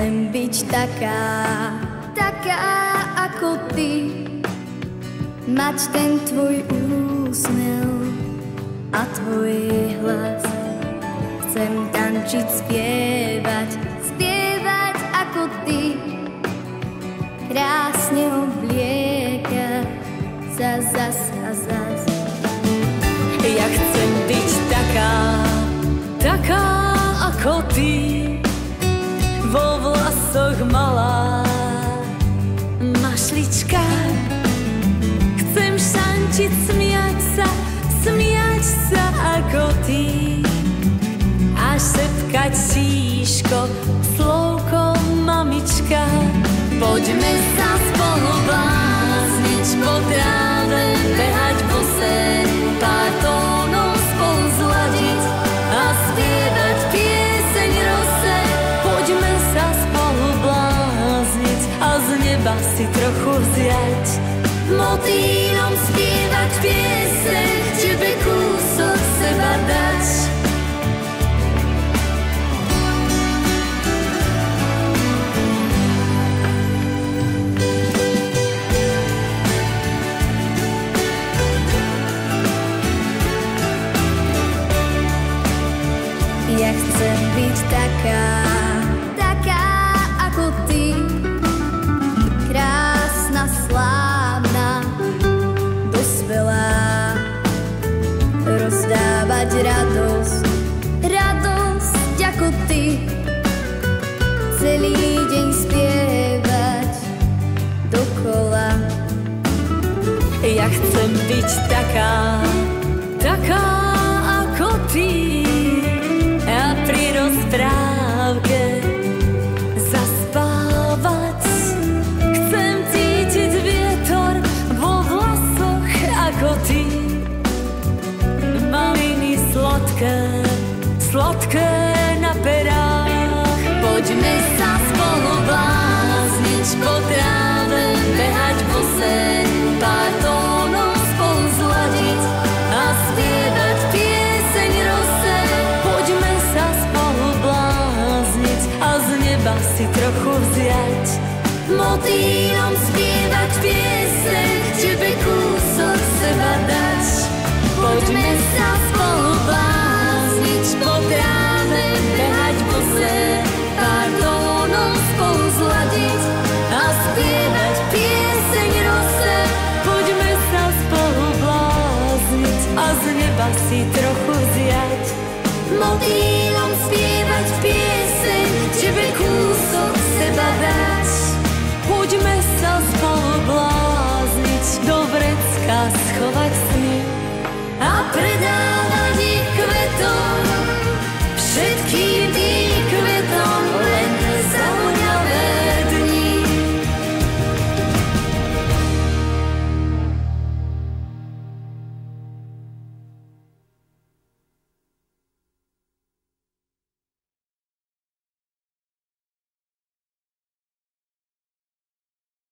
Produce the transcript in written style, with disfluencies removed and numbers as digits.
chcem byť taká ako ty, mať ten tvoj úsmev a tvoj hlas. Chcem tančiť, spievať ako ty, krásne obliekať sa zas a zas. Ja chcem byť taká ako ty, vo vlasoch malá mašlička. Chcem šančiť, smiať sa ako ty a šepkať tíško slovko mamička. Poďme sa spolu blázniť po tráve, behať bose, pár tónov spolu zladiť a spievať pieseň rose. Poďme sa spolu blázniť a z neba si trochu vziať, motýlom spievať pieseň, tebe kúsok seba dať. Ja chcem byť taká ako ty, krásna, slávna, dospelá, rozdávať radosť ako ty, celý deň spievať dokola. Ja chcem byť taká ako ty, a pri rozprávke zaspávať. Chcem cítiť vietor vo vlasoch ako ty, maliny sladké na perách. Poďme sa spolu blázniť po tráve, behať bose, pár tónov spolu zladiť a spievať pieseň rose. Poďme sa spolu blázniť a z neba si trochu vziať, motýlom spievať pieseň, tebe kúsok seba dať. Poďme sa spolu blázniť po tráve, behať bose, pár tónov spolu zladiť a spievať pieseň rose. Poďme sa spolu blázniť a z neba si trochu vziať, motýlom